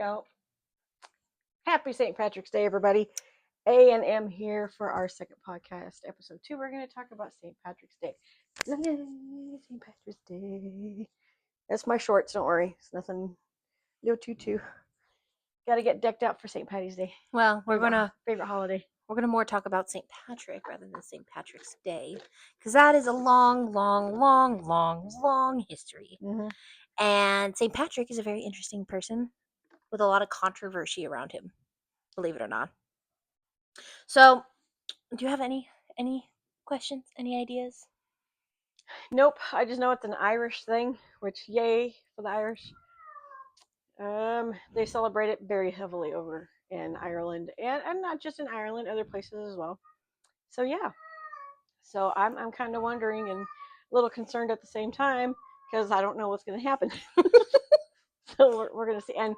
Go. Happy St. Patrick's Day, everybody. A&M here for our second podcast, episode 2. We're going to talk about St. Patrick's Day. Yay, St. Patrick's Day. That's my shorts, don't worry. It's nothing, no tutu. Got to get decked out for St. Patty's Day. Well, favorite holiday. we're gonna more talk about St. Patrick rather than St. Patrick's Day, because that is a long history. Mm-hmm. And St. Patrick is a very interesting person with a lot of controversy around him, believe it or not. So, do you have any questions, any ideas? Nope, I just know it's an Irish thing, which yay for the Irish. They celebrate it very heavily over in Ireland, and not just in Ireland, other places as well. So yeah, so I'm kind of wondering and a little concerned at the same time because I don't know what's going to happen. So we're going to see, and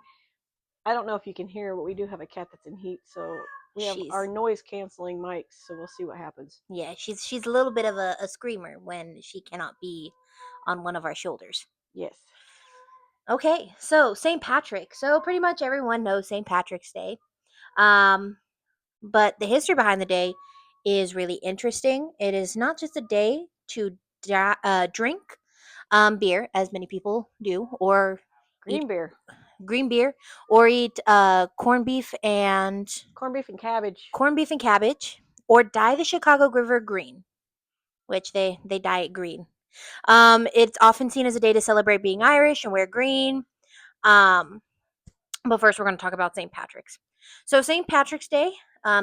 I don't know if you can hear, but we do have a cat that's in heat, so we have our noise canceling mics, so we'll see what happens. Yeah, she's a little bit of a screamer when she cannot be on one of our shoulders. Yes. Okay, so St. Patrick. So pretty much everyone knows St. Patrick's Day. But the history behind the day is really interesting. It is not just a day to drink beer, as many people do, or green beer, or eat corned beef and cabbage, or dye the Chicago River green, which they dye it green. It's often seen as a day to celebrate being Irish and wear green. But first, we're going to talk about St. Patrick's. So St. Patrick's Day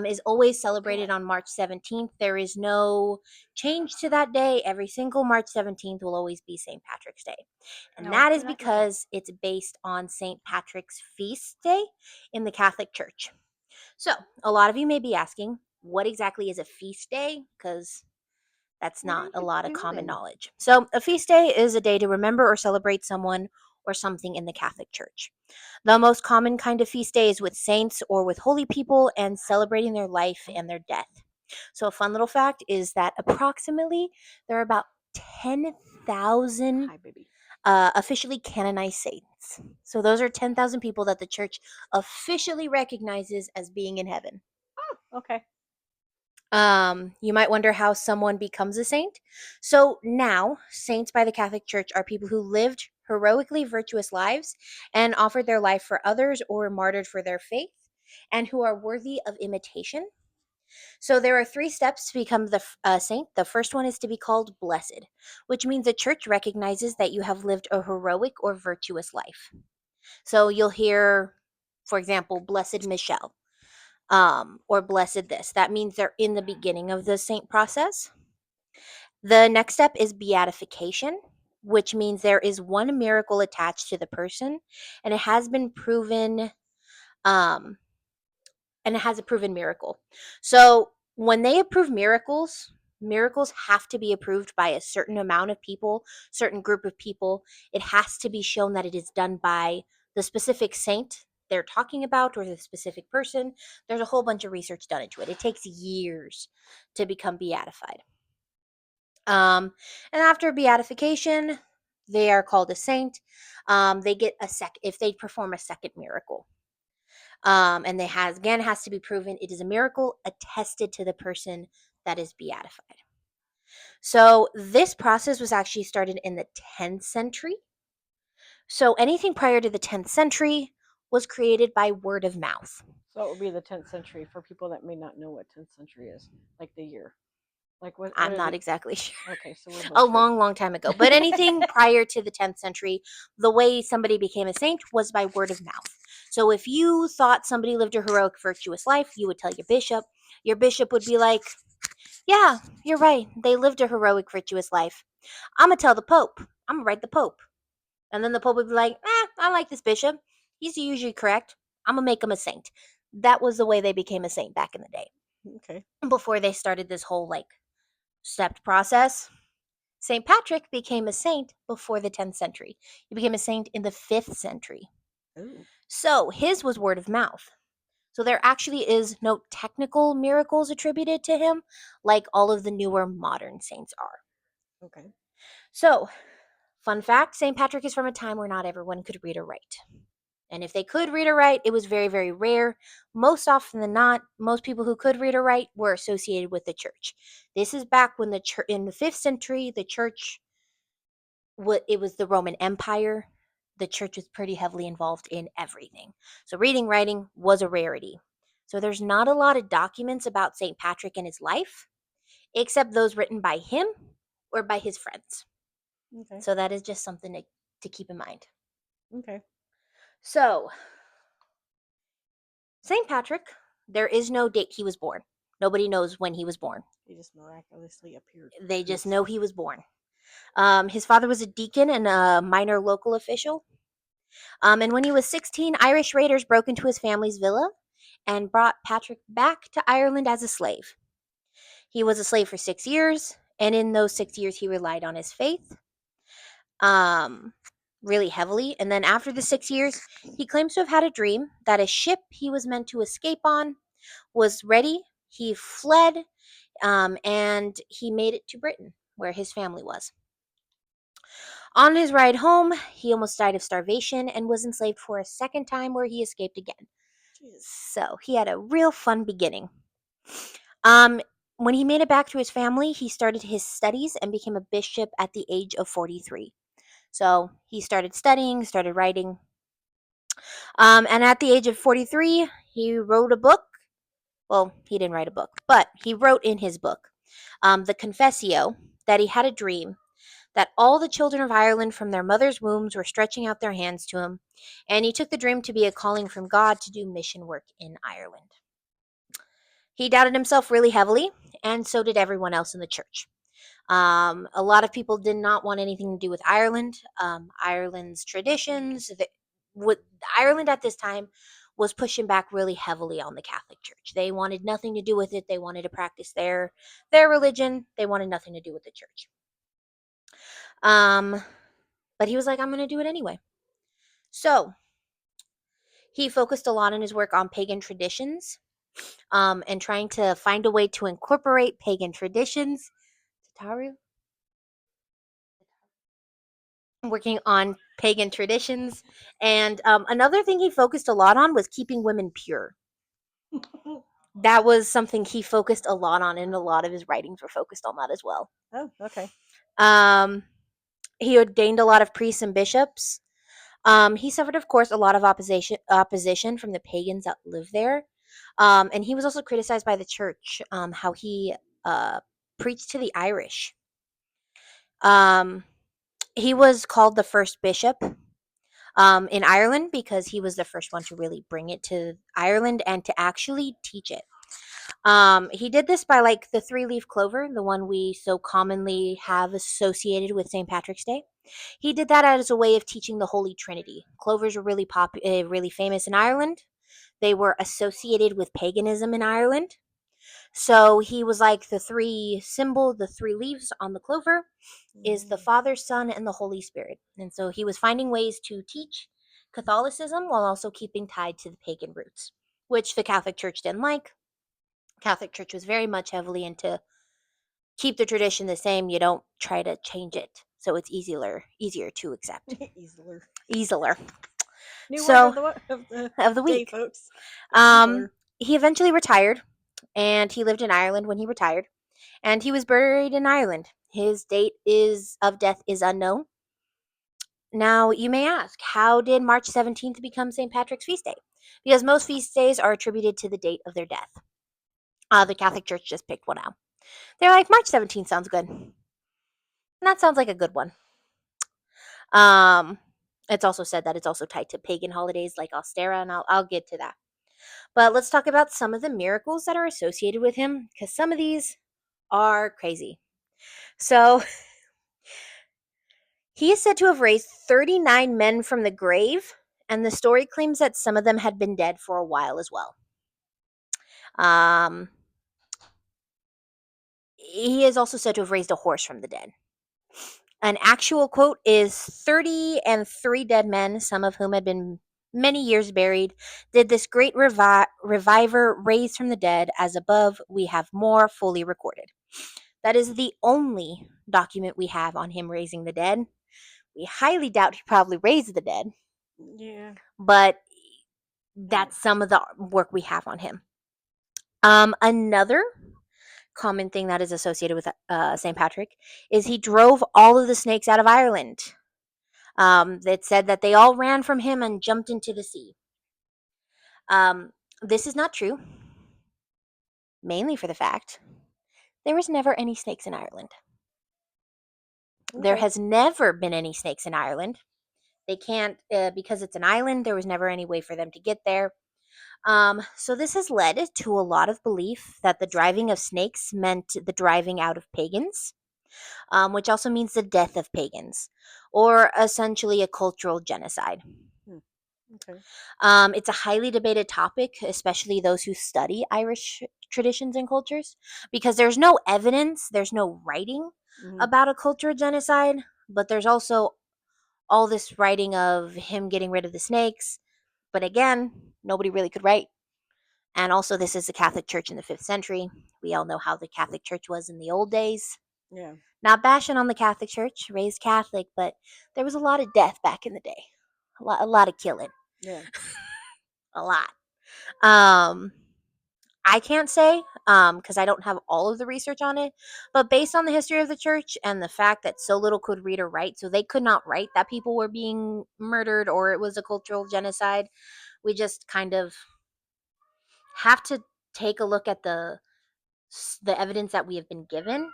is always celebrated on March 17th. There is no change to that day. Every single March 17th will always be St. Patrick's Day. And that is because it's based on St. Patrick's feast day in the Catholic Church. So a lot of you may be asking, what exactly is a feast day? Because that's not a lot of common knowledge. So a feast day is a day to remember or celebrate someone or something in the Catholic Church. The most common kind of feast day is with saints or with holy people and celebrating their life and their death. So a fun little fact is that approximately there are about 10,000 officially canonized saints. So those are 10,000 people that the church officially recognizes as being in heaven. Oh, okay. You might wonder how someone becomes a saint. So now, saints by the Catholic Church are people who lived heroically virtuous lives and offered their life for others or were martyred for their faith and who are worthy of imitation. So there are 3 steps to become the saint. The first one is to be called blessed, which means the church recognizes that you have lived a heroic or virtuous life. So you'll hear, for example, Blessed Michelle. Or blessed this. That means they're in the beginning of the saint process. The next step is beatification, which means there is one miracle attached to the person, and it has been proven, and it has a proven miracle. So when they approve miracles have to be approved by a certain amount of people, certain group of people. It has to be shown that it is done by the specific saint they're talking about or the specific person. There's a whole bunch of research done into it. It takes years to become beatified. And after beatification, they are called a saint. They get if they perform a second miracle. And they has to be proven it is a miracle attested to the person that is beatified. So this process was actually started in the 10th century. So anything prior to the 10th century was created by word of mouth. So it would be the 10th century for people that may not know what 10th century is, like the year. Like what I'm not exactly sure. Okay, so a long time ago. But anything prior to the 10th century, the way somebody became a saint was by word of mouth. So if you thought somebody lived a heroic, virtuous life, you would tell your bishop. Your bishop would be like, yeah, you're right. They lived a heroic, virtuous life. I'm going to tell the Pope. I'm going to write the Pope. And then the Pope would be like, I like this bishop. He's usually correct. I'm going to make him a saint. That was the way they became a saint back in the day. Okay. Before they started this whole stepped process. St. Patrick became a saint before the 10th century. He became a saint in the 5th century. Ooh. So his was word of mouth. So there actually is no technical miracles attributed to him like all of the newer modern saints are. Okay. So, fun fact, St. Patrick is from a time where not everyone could read or write. And if they could read or write, it was very, very rare. Most often than not, most people who could read or write were associated with the church. This is back when the church, in the 5th century, the church, it was the Roman Empire. The church was pretty heavily involved in everything. So reading, writing was a rarity. So there's not a lot of documents about St. Patrick and his life, except those written by him or by his friends. Okay. So that is just something to keep in mind. Okay. So, St. Patrick, there is no date he was born. Nobody knows when he was born. He just miraculously appeared. They just know he was born. His father was a deacon and a minor local official. And when he was 16, Irish raiders broke into his family's villa and brought Patrick back to Ireland as a slave. He was a slave for 6 years, and in those 6 years, he relied on his faith um, really heavily. And then after the 6 years, he claims to have had a dream that a ship he was meant to escape on was ready. He fled, and he made it to Britain, where his family was. On his ride home, he almost died of starvation and was enslaved for a second time, where he escaped again. Jesus. So he had a real fun beginning. Um, when he made it back to his family, he started his studies and became a bishop at the age of 43. So he started studying, started writing. And at the age of 43, he wrote a book. Well, he didn't write a book, but he wrote in his book, the Confessio, that he had a dream that all the children of Ireland from their mother's wombs were stretching out their hands to him, and he took the dream to be a calling from God to do mission work in Ireland. He doubted himself really heavily, and so did everyone else in the church. A lot of people did not want anything to do with Ireland. Ireland's traditions, what Ireland at this time was pushing back really heavily on the Catholic Church. They wanted nothing to do with it. They wanted to practice their religion. They wanted nothing to do with the church. But he was like, I'm going to do it anyway. So he focused a lot in his work on pagan traditions, and trying to find a way to incorporate pagan traditions. Tataru? Working on pagan traditions. And another thing he focused a lot on was keeping women pure. That was something he focused a lot on, and a lot of his writings were focused on that as well. Oh, okay. Um, he ordained a lot of priests and bishops. He suffered, of course, a lot of opposition from the pagans that lived there. And he was also criticized by the church, how he preached to the Irish. Um, he was called the first bishop in Ireland because he was the first one to really bring it to Ireland and to actually teach it. He did this by like the 3-leaf clover, the one we so commonly have associated with St. Patrick's Day. He did that as a way of teaching the Holy Trinity. Clovers were really famous in Ireland. They were associated with paganism in Ireland. So he was like the 3 leaves on the clover is the Father, Son, and the Holy Spirit. And so he was finding ways to teach Catholicism while also keeping tied to the pagan roots, which the Catholic Church didn't like. Catholic Church was very much heavily into keep the tradition the same. You don't try to change it, so it's easier to accept. Easier. New So, word of the of the day, week. folks. Um, he eventually retired, and he lived in Ireland when he retired, and he was buried in Ireland. His date of death is unknown. Now, you may ask, how did March 17th become St. Patrick's feast day? Because most feast days are attributed to the date of their death. The Catholic Church just picked one out. They're like, March 17th sounds good. And that sounds like a good one. It's also said that it's also tied to pagan holidays like Ostera, and I'll get to that. But let's talk about some of the miracles that are associated with him, because some of these are crazy. So, he is said to have raised 39 men from the grave, and the story claims that some of them had been dead for a while as well. Um, he is also said to have raised a horse from the dead. An actual quote is 30 and 3 dead men, some of whom had been many years buried, did this great reviver raise from the dead, as above we have more fully recorded. That is the only document we have on him raising the dead. We highly doubt he probably raised the dead. Yeah. but I know. that's some of the work we have on him. Another common thing that is associated with St. Patrick is he drove all of the snakes out of Ireland. It said that they all ran from him and jumped into the sea. Um, this is not true, mainly for the fact there was never any snakes in Ireland. There Okay. has never been any snakes in Ireland. They can't, because it's an island, there was never any way for them to get there. So this has led to a lot of belief that the driving of snakes meant the driving out of pagans, which also means the death of pagans, or essentially a cultural genocide. Hmm. Okay. It's a highly debated topic, especially those who study Irish traditions and cultures, because there's no evidence, there's no writing Hmm. about a cultural genocide, but there's also all this writing of him getting rid of the snakes. But again, nobody really could write. And also, this is the Catholic Church in the 5th century. We all know how the Catholic Church was in the old days. Yeah. Not bashing on the Catholic Church, raised Catholic, but there was a lot of death back in the day. A lot of killing. Yeah. A lot. Um, I can't say because I don't have all of the research on it, but based on the history of the church and the fact that so little could read or write, so they could not write that people were being murdered or it was a cultural genocide, we just kind of have to take a look at the evidence that we have been given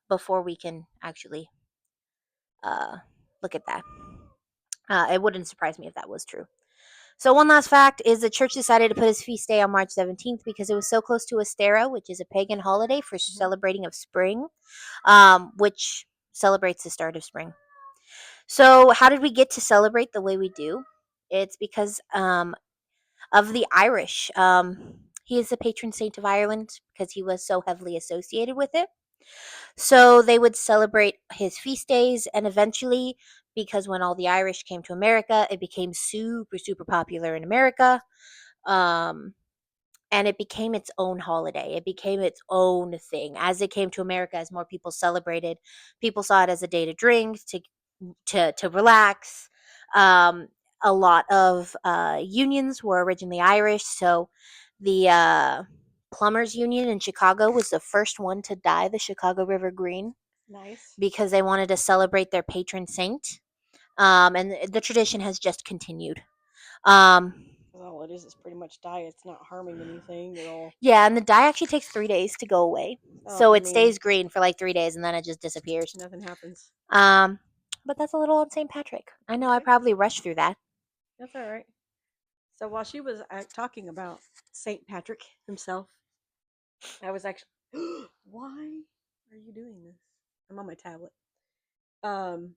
before we can actually uh, look at that. It wouldn't surprise me if that was true. So one last fact is the church decided to put his feast day on March 17th because it was so close to Ostara, which is a pagan holiday for Hmm. celebrating of spring, which celebrates the start of spring. So how did we get to celebrate the way we do? It's because of the Irish. He is the patron saint of Ireland because he was so heavily associated with it. So they would celebrate his feast days, and eventually, because when all the Irish came to America, it became super, super popular in America. Um, and it became its own holiday. It became its own thing. As it came to America, as more people celebrated, people saw it as a day to drink, to relax. Um, a lot of unions were originally Irish, so the Plumbers Union in Chicago was the first one to dye the Chicago River green Nice. because they wanted to celebrate their patron saint. And the tradition has just continued. Um, Because all it is pretty much dye. It's not harming anything. It'll. yeah, and the dye actually takes 3 days to go away, Oh, so I it mean, stays green for like 3 days and then it just disappears. nothing happens. Um, but that's a little on St. Patrick. I know I Okay. probably rushed through that. That's all right. So while she was talking about Saint Patrick himself, I was actually. Why are you doing this? I'm on my tablet. Um,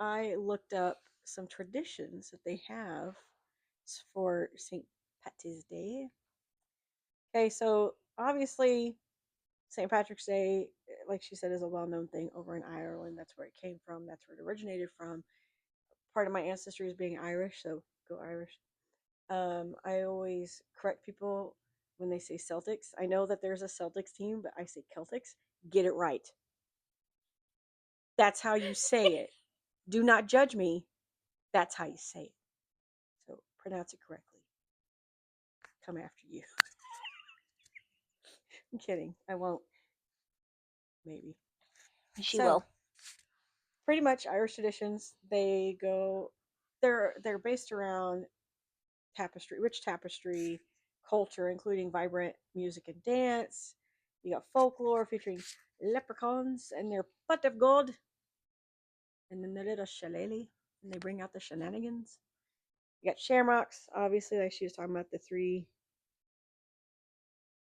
I looked up some traditions that they have for Saint Patty's Day. Okay, so obviously St. Patrick's Day, like she said, is a well-known thing over in Ireland. That's where it came from. That's where it originated from. Part of my ancestry is being Irish, so go Irish. I always correct people when they say Celtics. I know that there's a Celtics team, but I say Celtics. Get it right. That's how you say it. Do not judge me. That's how you say it. So pronounce it correctly. Come after you. I'm kidding. I won't. Maybe. She So will. pretty much Irish traditions. They go. They're based around tapestry, rich tapestry culture, including vibrant music and dance. You got folklore featuring leprechauns and their pot of gold, and then the little shillelagh, and they bring out the shenanigans. You got shamrocks, obviously, like she was talking about the three,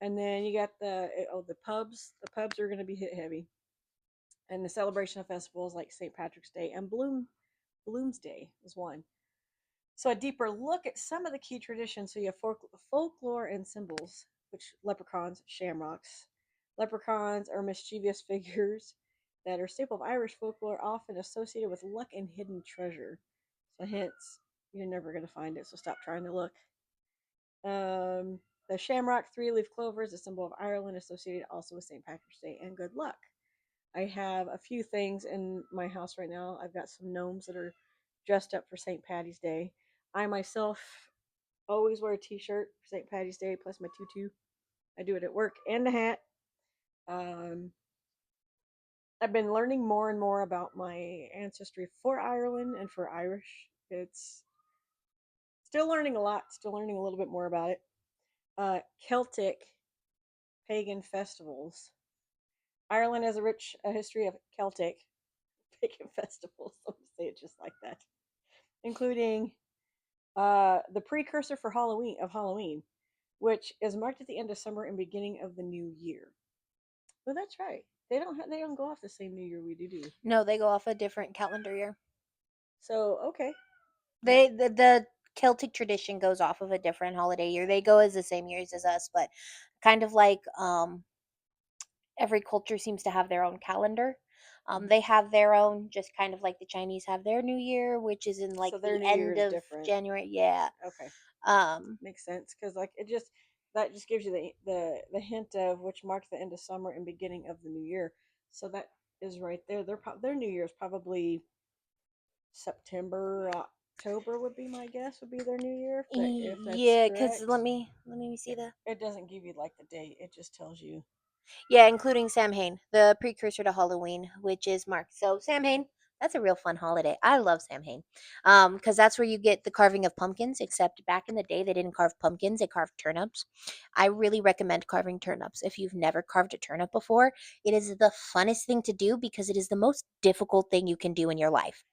and then you got the pubs. The pubs are going to be hit heavy, and the celebration of festivals like St. Patrick's Day and Bloomsday is one. So a deeper look at some of the key traditions. So you have folklore and symbols, which leprechauns, shamrocks. Leprechauns are mischievous figures that are staple of Irish folklore, often associated with luck and hidden treasure. So hence, you're never going to find it. So stop trying to look. Um, the shamrock three-leaf clover is a symbol of Ireland, associated also with St. Patrick's Day and good luck. I have a few things in my house right now. I've got some gnomes that are dressed up for St. Patty's Day. I myself always wear a t-shirt for St. Patty's Day plus my tutu. I do it at work and the hat. Um, I've been learning more and more about my ancestry for Ireland and for Irish. It's still learning a lot, still learning a little bit more about it. Celtic pagan festivals. Ireland has a rich history of Celtic pagan festivals. Let me say it just like that, including the precursor for Halloween, which is marked at the end of summer and beginning of the new year. Well, that's right. They don't go off the same New Year we do. No, they go off a different calendar year. So okay, The Celtic tradition goes off of a different holiday year. They go as the same years as us, but kind of like every culture seems to have their own calendar. mhm. They have their own, just kind of like the Chinese have their New Year, which is in like So their the New Year end is of different. January. Yeah. Okay, Um, makes sense because like it just that just gives you the hint of which marks the end of summer and beginning of the new year. So that is right there. Their New Year is probably September, October would be my guess. Would be their New Year if that's yeah, because let correct. me see the It doesn't give you like the date. It just tells you. yeah, including Samhain, the precursor to Halloween, which is marked. So Samhain, that's a real fun holiday. I love Samhain, because that's where you get the carving of pumpkins. Except back in the day, they didn't carve pumpkins; they carved turnips. I really recommend carving turnips. If you've never carved a turnip before, it is the funnest thing to do because it is the most difficult thing you can do in your life.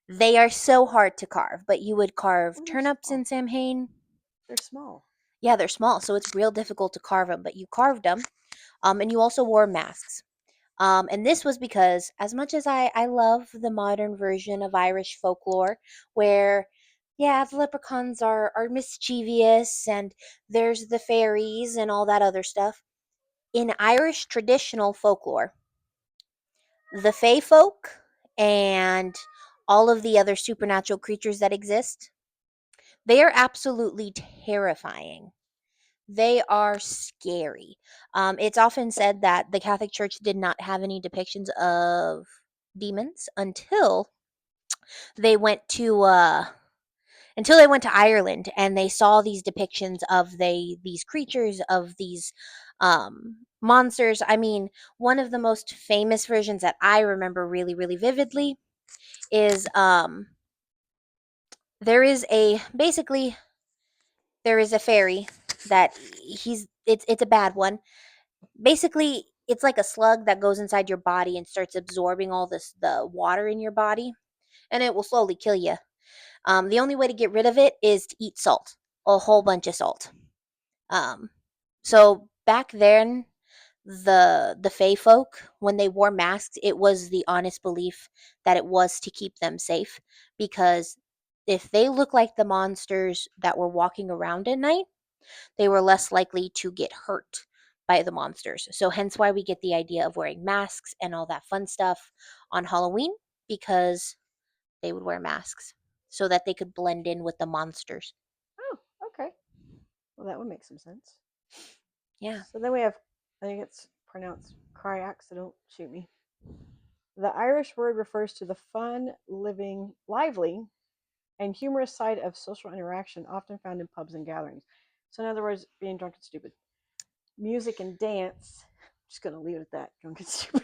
They are so hard to carve, but you would carve Oh, they're turnips small. in Samhain. They're small. Yeah, they're small, so it's real difficult to carve them, but you carved them. And you also wore masks. And this was because, as much as I love the modern version of Irish folklore, where, yeah, the leprechauns are mischievous and there's the fairies and all that other stuff, in Irish traditional folklore, the fae folk and all of the other supernatural creatures that exist, they are absolutely terrifying. They are scary. It's often said that the Catholic Church did not have any depictions of demons they went to uh, until they went to Ireland and they saw these depictions of these creatures, of these monsters. I mean, one of the most famous versions that I remember really really vividly is there is a basically there is a fairy that it's a bad one. Basically, it's like a slug that goes inside your body and starts absorbing all the water in your body, and it will slowly kill you. The only way to get rid of it is to eat salt, a whole bunch of salt. Um, so back then, the Fey folk, when they wore masks, it was the honest belief that it was to keep them safe, because if they look like the monsters that were walking around at night, they were less likely to get hurt by the monsters. So hence why we get the idea of wearing masks and all that fun stuff on Halloween, because they would wear masks so that they could blend in with the monsters. Oh, okay. Well, that would make some sense. Yeah. So then we have, I think it's pronounced Cryax, so don't shoot me. The Irish word refers to the fun, lively, and humorous side of social interaction often found in pubs and gatherings. So, in other words, being drunk and stupid. Music and dance. I'm just going to leave it at that. Drunk and stupid.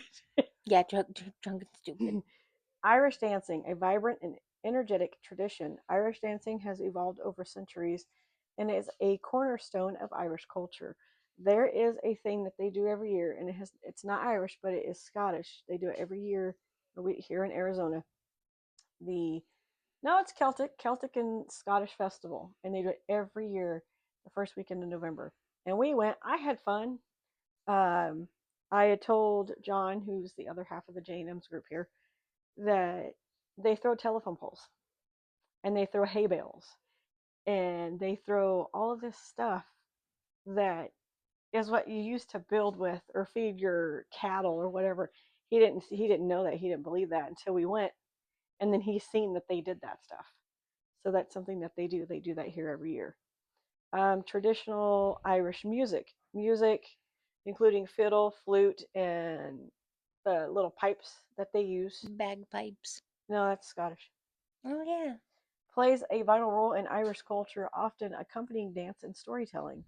Yeah, drunk and stupid. Irish dancing, a vibrant and energetic tradition. Irish dancing has evolved over centuries and is a cornerstone of Irish culture. There is a thing that they do every year, and it's not Irish, but it is Scottish. They do it every year here in Arizona. The No, it's Celtic and Scottish festival, and they do it every year, the first weekend in November. And we went. I had fun. Um, I had told John, who's the other half of the J&M's group here, that they throw telephone poles and they throw hay bales and they throw all of this stuff that is what you used to build with or feed your cattle or whatever. He didn't know that. He didn't believe that until we went, and then he's seen that they did that stuff. So that's something that they do. They do that here every year. Traditional Irish music, including fiddle, flute, and the little pipes that they use. Bagpipes. No, that's Scottish. Oh yeah. Plays a vital role in Irish culture, often accompanying dance and storytelling.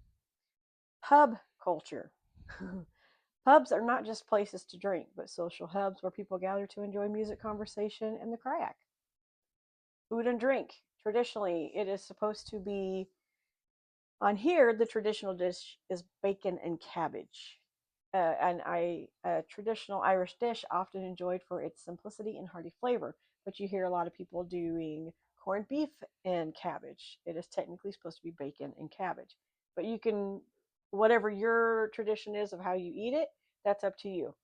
Pub culture. Pubs are not just places to drink, but social hubs where people gather to enjoy music, conversation, and the crack. Food and drink. Traditionally, it is supposed to be on here. The traditional dish is bacon and cabbage, a traditional Irish dish often enjoyed for its simplicity and hearty flavor. But you hear a lot of people doing corned beef and cabbage. It is technically supposed to be bacon and cabbage, but you can, whatever your tradition is of how you eat it, that's up to you.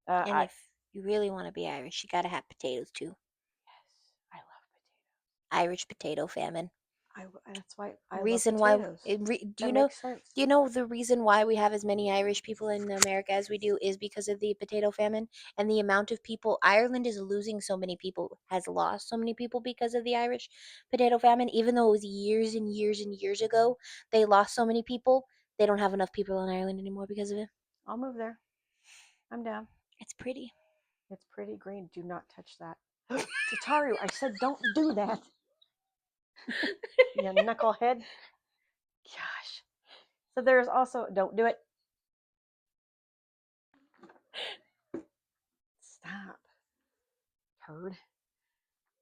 And I if you really want to be Irish, you gotta have potatoes too. Yes, I love Irish potato famine. potatoes. That's why I love Reason why potatoes. do That you know makes sense. the reason why we have as many Irish people in America as we do is because of the potato famine and the amount of people Ireland is losing so many people, has lost so many people because of the Irish potato famine. Even though it was years and years and years ago, they lost so many people. They don't have enough people in Ireland anymore because of it. I'll move there. I'm down. It's pretty. It's pretty green. Do not touch that. Tataru, I said don't do that. You knucklehead. Gosh. So there's also, don't do it. Stop, turd.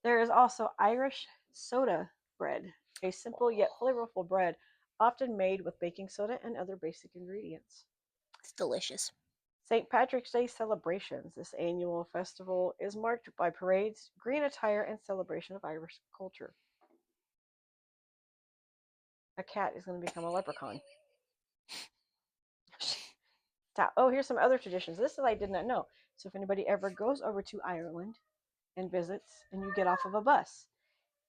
There is also Irish soda bread, a simple yet flavorful bread, often made with baking soda and other basic ingredients. It's delicious. St. Patrick's Day celebrations. This annual festival is marked by parades, green attire, and celebration of Irish culture. A cat is going to become a leprechaun. Stop. Oh, here's some other traditions. This I did not know. So if anybody ever goes over to Ireland and visits and you get off of a bus,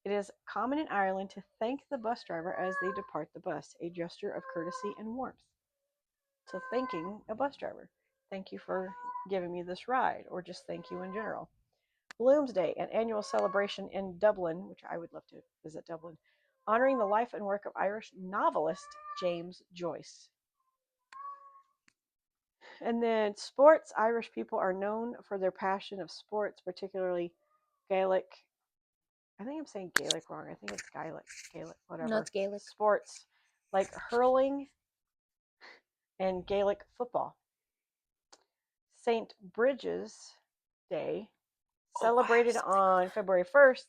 it is common in Ireland to thank the bus driver as they depart the bus, a gesture of courtesy and warmth. So thanking a bus driver. Thank you for giving me this ride, or just thank you in general. Bloomsday, an annual celebration in Dublin, which I would love to visit Dublin, honoring the life and work of Irish novelist James Joyce. And then sports. Irish people are known for their passion of sports, particularly Gaelic. I think I'm saying Gaelic wrong. I think it's Gaelic, No, whatever. it's Gaelic. Sports like hurling and Gaelic football. St. Bridges Day, Oh, I have celebrated something on February 1st.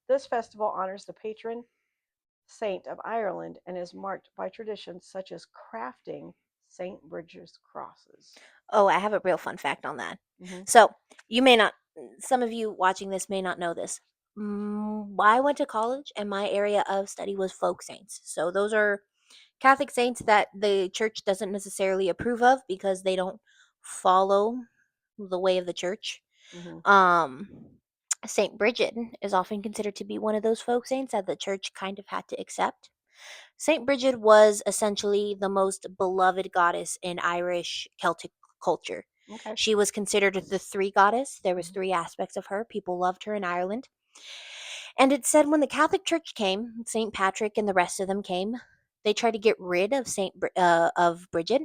This festival honors the patron saint of Ireland and is marked by traditions such as crafting St. Bridges crosses. Oh, I have a real fun fact on that. Mm-hmm. So, you may not, some of you watching this may not know this. I went to college and my area of study was folk saints. So, those are Catholic saints that the church doesn't necessarily approve of because they don't follow the way of the church. Mm-hmm. Um, Saint Bridget is often considered to be one of those folk saints that the church kind of had to accept. Saint Bridget was essentially the most beloved goddess in Irish Celtic culture. Okay. She was considered the three goddess. There was Mm-hmm. three aspects of her. People loved her in Ireland. And it said when the Catholic Church came, Saint Patrick and the rest of them came, they tried to get rid of of Bridget.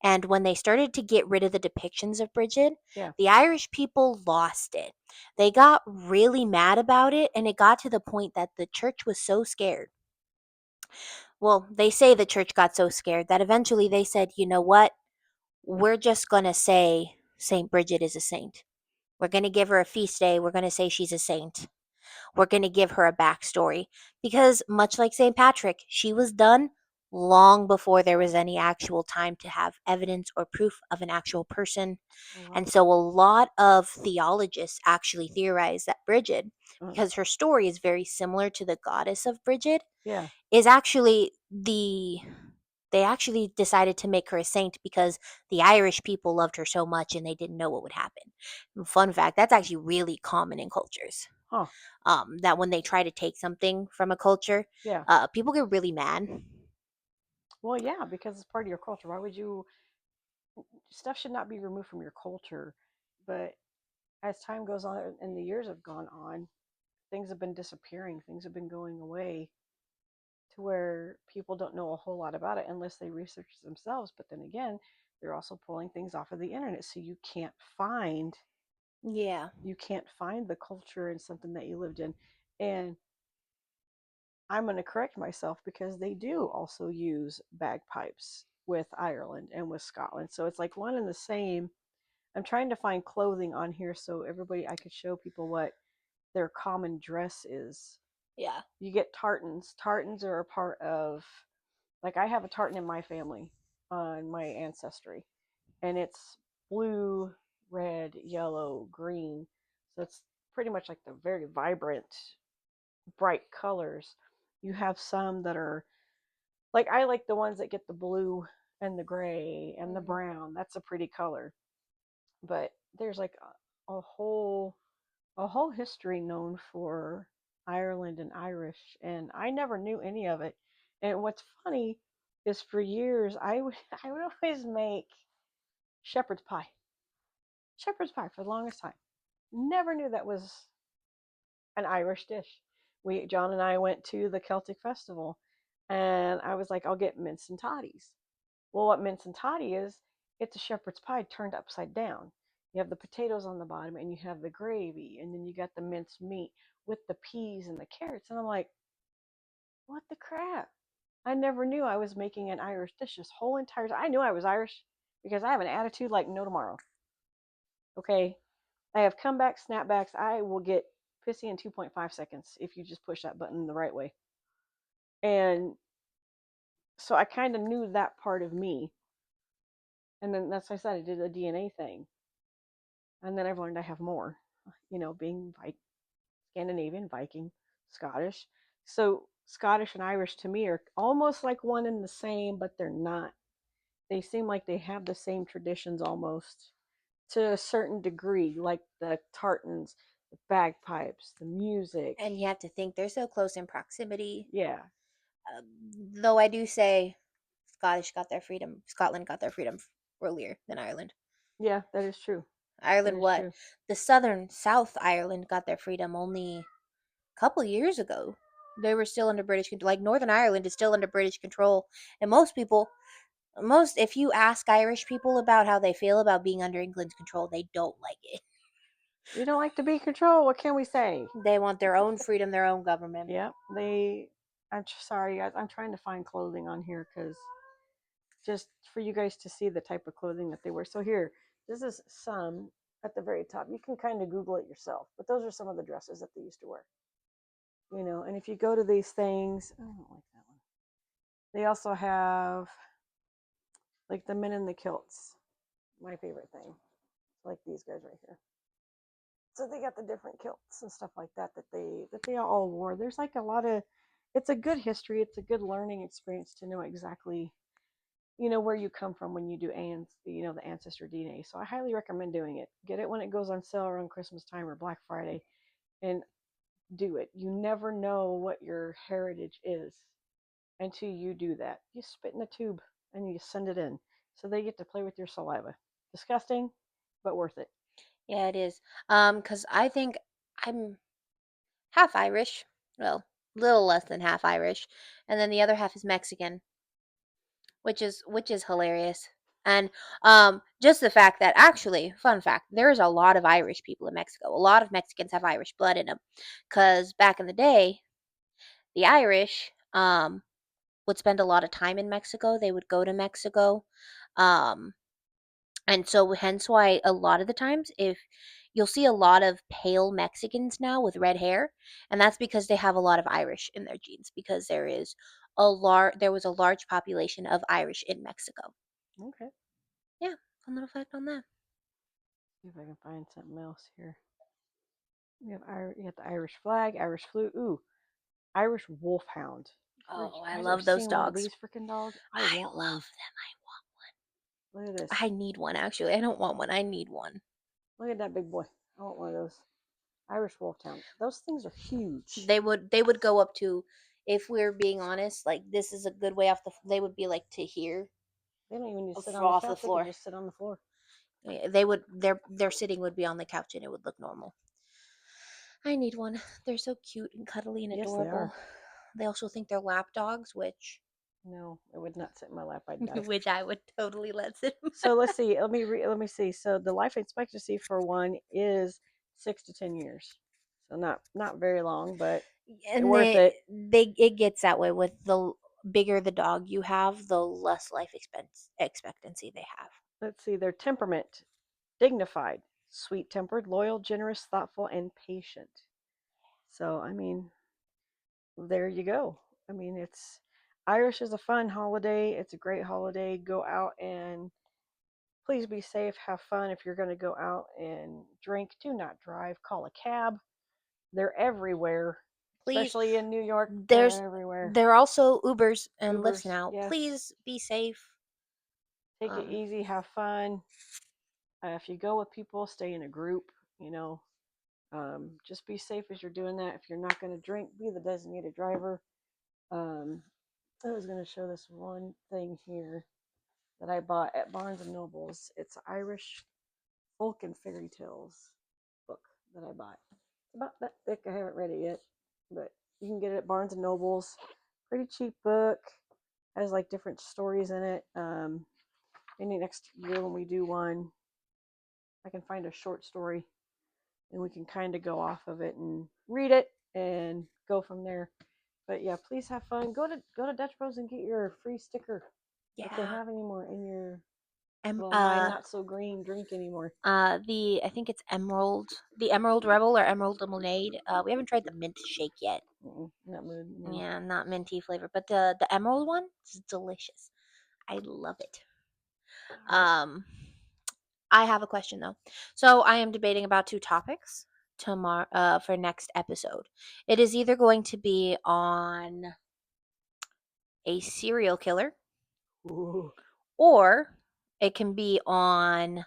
And when they started to get rid of the depictions of Bridget, Yeah. the Irish people lost it. They got really mad about it, and it got to the point that the church was so scared. Well, they say the church got so scared that eventually they said, you know what? We're just going to say St. Bridget is a saint. We're going to give her a feast day. We're going to say she's a saint. We're going to give her a backstory. Because, much like St. Patrick, she was done long before there was any actual time to have evidence or proof of an actual person. Oh wow. And so, a lot of theologists actually theorize that Bridget, Uh, because her story is very similar to the goddess of Bridget, yeah. is actually they actually decided to make her a saint because the Irish people loved her so much and they didn't know what would happen. Fun fact, that's actually really common in cultures. Huh. That when they try to take something from a culture, Yeah. people get really mad. Well, yeah, because it's part of your culture. Why would you? Stuff should not be removed from your culture. But as time goes on and the years have gone on, things have been disappearing. Things have been going away to where people don't know a whole lot about it unless they research it themselves. But then again, they're also pulling things off of the internet, so Yeah. you can't find the culture and something that you lived in. And I'm going to correct myself because they do also use bagpipes with Ireland and with Scotland. So it's like one and the same. I'm trying to find clothing on here so everybody I could show people what their common dress is. Yeah. You get tartans. Tartans are a part of, like, I have a tartan in my family on my ancestry, and it's blue, red, yellow, green. So it's pretty much like the very vibrant, bright colors. You have some that are like, I like the ones that get the blue and the gray and the Mm-hmm. brown. That's a pretty color. But there's like a whole history known for Ireland and Irish, and I never knew any of it. And what's funny is for years I would always make shepherd's pie. Shepherd's pie for the longest time. Never knew that was an Irish dish. We John and I went to the Celtic festival, and I was like, I'll get mince and toddies. Well, what mince and toddy is, it's a shepherd's pie turned upside down. You have the potatoes on the bottom, and you have the gravy, and then you got the minced meat with the peas and the carrots. And I'm like, what the crap? I never knew I was making an Irish dish this whole entire time. I knew I was Irish because I have an attitude like no tomorrow. Okay, I have comebacks, snapbacks. I will get pissy in 2.5 seconds if you just push that button the right way. And so I kind of knew that part of me. And then that's why I said I did a DNA thing. And then I've learned I have more, being Scandinavian, Viking, Scottish. So Scottish and Irish to me are almost like one and the same, but they're not. They seem like they have the same traditions almost to a certain degree, like the tartans, the bagpipes, the music. And you have to think they're so close in proximity. Yeah, Though I do say Scotland got their freedom earlier than Ireland. yeah, that is true. That Ireland, is what? true. The South Ireland got their freedom only a couple years ago. They were still under British control. Like Northern Ireland is still under British control. And if you ask Irish people about how they feel about being under England's control, they don't like it. We don't like to be controlled. What can we say? They want their own freedom, their own government. Yep, they. Sorry, guys. I'm trying to find clothing on here because just for you guys to see the type of clothing that they wear. So here, this is some at the very top. You can kind of Google it yourself, but those are some of the dresses that they used to wear. And if you go to these things, I don't like that one. They also have like the men in the kilts. My favorite thing, like these guys right here. So they got the different kilts and stuff like that they all wore. There's like a lot of. It's a good history. It's a good learning experience to know exactly where you come from when you do the ancestor DNA. So I highly recommend doing it. Get it when it goes on sale around Christmas time or Black Friday, and do it. You never know what your heritage is until you do that. You spit in a tube and you send it in, so they get to play with your saliva. Disgusting, but worth it. Yeah, it is. Because I think I'm half Irish. Well, little less than half Irish, and then the other half is Mexican, which is hilarious. And just the fact that actually, fun fact, there is a lot of Irish people in Mexico. A lot of Mexicans have Irish blood in them, because back in the day, the Irish would spend a lot of time in Mexico. They would go to Mexico, um, and so hence why a lot of the times, if you'll see a lot of pale Mexicans now with red hair, and that's because they have a lot of Irish in their genes, because there was a large population of Irish in Mexico. Okay. Yeah, fun little fact on that. See if I can find something else here. You got the Irish flag, Irish flute. Ooh, Irish wolfhound. You Oh, I guys ever love those seen one of dogs. these freaking dogs? I I want one. love them. Look at this. I need one, actually. I don't want one. I need one. Look at that big boy. I want one of those. Irish wolfhound. Those things are huge. They would go up to, if we're being honest, like this is a good way off they would be like to here, They don't even need to sit on the off the couch. They could floor. just sit on the floor. Their sitting would be on the couch and it would look normal. I need one. They're so cute and cuddly and Yes, they adorable. are. They also think they're lap dogs, which No, it would not sit in my lap. I'd die. which I would totally let sit. So let's see. Let me see. So the life expectancy for one is 6 to 10 years. So not very long, but And worth it. they it gets that way with the bigger the dog you have, the less life expectancy they have. Let's see, their temperament: dignified, sweet tempered, loyal, generous, thoughtful, and patient. So, I mean, there you go. I mean, it's Irish is a fun holiday. It's a great holiday. Go out and please be safe. Have fun. If you're going to go out and drink, do not drive. Call a cab. They're everywhere, Please, especially in New York. there's They're everywhere. there are also Ubers and Lyfts Ubers, now. yes. Please be safe. Take it Um, easy. Have fun. If you go with people, stay in a group. You know, just be safe as you're doing that. If you're not going to drink, be the designated driver. Um, I was going to show this one thing here that I bought at Barnes and Nobles. It's Irish folk and fairy tales book that I bought. It's about that thick. I haven't read it yet, but you can get it at Barnes and Nobles. Pretty cheap book. Has like different stories in it. Maybe next year when we do one, I can find a short story and we can kind of go off of it and read it and go from there. But yeah, please have fun. Go to Dutch Bros and get your free sticker if they yeah. have any more in your Em, little my uh, not so green drink anymore. the I think it's the Emerald Rebel or Emerald Lemonade. We haven't tried the mint shake yet. Not mood. No. Yeah, not minty flavor, but the Emerald one is delicious. I love it. All right. Um, I have a question though. So I am debating about two topics tomorrow for next episode. It is either going to be on a serial killer Ooh. or it can be on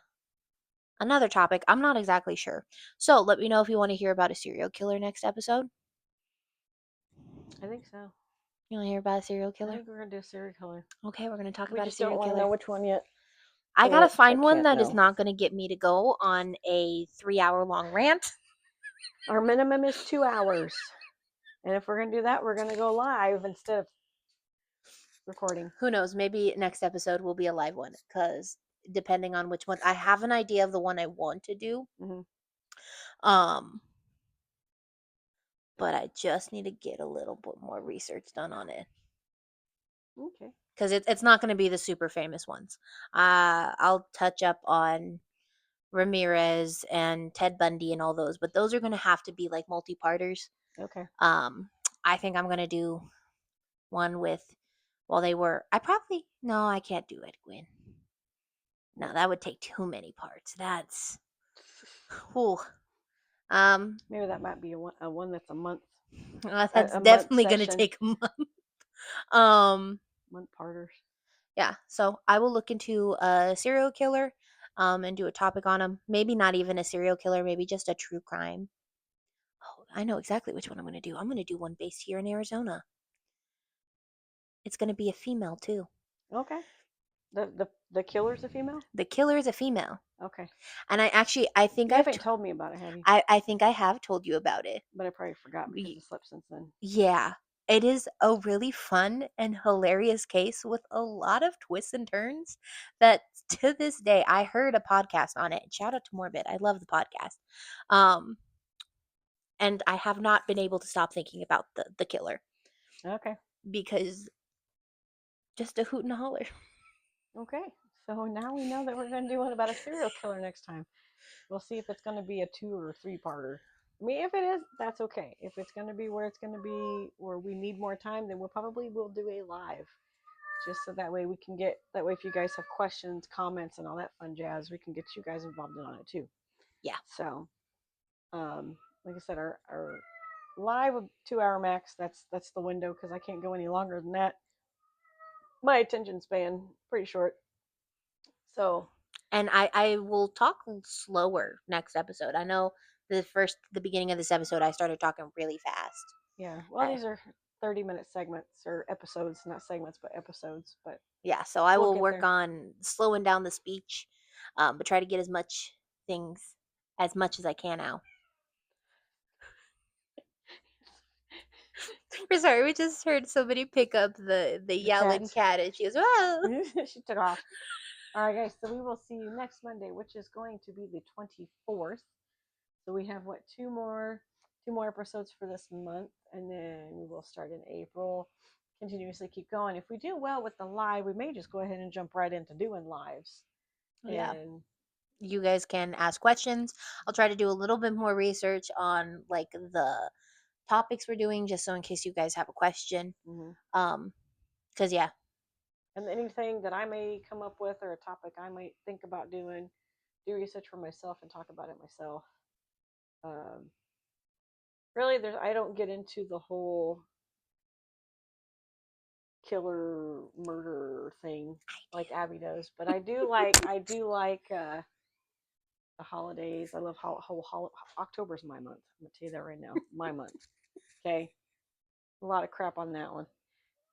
another topic. I'm not exactly sure. So let me know if you want to hear about a serial killer next episode. I think so. You want to hear about a serial I killer? think we're gonna do a serial killer. Okay, we're going to talk We about a just don't serial want to killer. know which one yet. I got to But I find one can't that is know. not going to get me to go on a 3 hour long rant. Our minimum is 2 hours. And if we're gonna do that, we're gonna go live instead of recording. Who knows? Maybe next episode will be a live one because depending on which one, I have an idea of the one I want to do. Mm-hmm. Um, but I just need to get a little bit more research done on it Okay. because it's not going to be the super famous ones. I'll touch up on Ramirez and Ted Bundy and all those, but those are going to have to be like multi-parters. Okay. Um, I think I'm going to do one with while they were. I probably no, I can't do Ed Gwynn. No, that would take too many parts. That's whew. Um, Maybe that might be a one that's a month that's a month definitely gonna session. take a month. Um, Month parters. yeah. So I will look into a serial killer, and do a topic on him. Maybe not even a serial killer. Maybe just a true crime. Oh, I know exactly which one I'm gonna do. I'm gonna do one based here in Arizona. It's gonna be a female too. Okay. The killer's a female? The killer is a female, Okay. and I think You haven't told me about it, have you? I think I have told you about it. But I probably forgot because it slept since then. Yeah, it is a really fun and hilarious case with a lot of twists and turns that to this day I heard a podcast on it. Shout out to Morbid. I love the podcast. Um and I have not been able to stop thinking about the killer Okay. because just a hoot and a holler. Okay. So now we know that we're going to do one about a serial killer next time. We'll see if it's going to be a 2 or 3 parter. I mean, if it is, that's okay. If it's going to be where it's going to be, where we need more time, then we'll do a live, just so that way we can get that way. If you guys have questions, comments, and all that fun jazz, we can get you guys involved in on it too. Yeah. So, like I said, our live 2 hour max. That's the window because I can't go any longer than that. My attention span pretty short. So And I will talk slower next episode. I know the beginning of this episode I started talking really fast. yeah, well, these are 30-minute segments or episodes, not segments, but episodes. But Yeah, so I we'll will get work there. on slowing down the speech, but try to get things as much as I can out. We're sorry, we just heard somebody pick up the The yelling cat. cat, and she goes, "Whoa!" She took off. All right, guys. So we will see you next Monday, which is going to be the 24th. So we have what, two more? 2 more episodes for this month, and then we will start in April. Continuously keep going. If we do well with the live, we may just go ahead and jump right into doing lives. Yeah. And You guys can ask questions. I'll try to do a little bit more research on like the topics we're doing, just so in case you guys have a question. mhm. Um, cause yeah, And anything that I may come up with or a topic I might think about doing, do research for myself and talk about it myself. Um, really, there's I don't get into the whole killer murder thing like Abby does, but I do like the holidays. I love October's my month. I'm gonna tell you that right now, my month. Okay, a lot of crap on that one.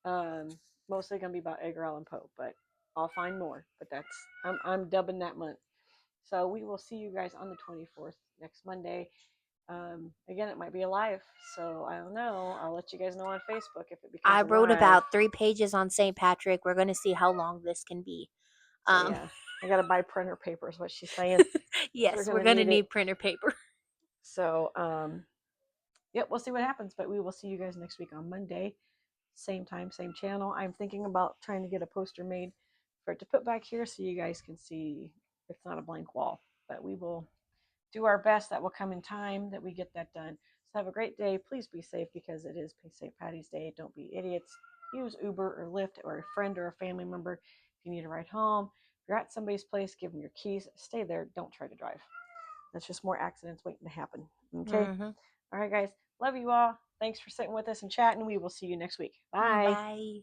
Um, Mostly gonna be about Edgar Allan Poe, but I'll find more. But I'm dubbing that month. So we will see you guys on the 24th next Monday. Again, it might be a live, so I don't know. I'll let you guys know on Facebook if it becomes I a wrote live. about 3 pages on St. Patrick. We're gonna see how long this can be. So Um, yeah, I gotta buy printer paper. Is what she's saying because we're yes, we're gonna gonna need it. need printer paper. So yep, we'll see what happens. But we will see you guys next week on Monday, same time, same channel. I'm thinking about trying to get a poster made for it to put back here so you guys can see it's not a blank wall. But we will do our best. That will come in time that we get that done. So have a great day. Please be safe because it is St. Patty's Day. Don't be idiots. Use Uber or Lyft or a friend or a family member if you need a ride home. If you're at somebody's place, give them your keys. Stay there. Don't try to drive. That's just more accidents waiting to happen. Okay? Mm-hmm. All right, guys. Love you all. Thanks for sitting with us and chatting. We will see you next week. Bye. Bye.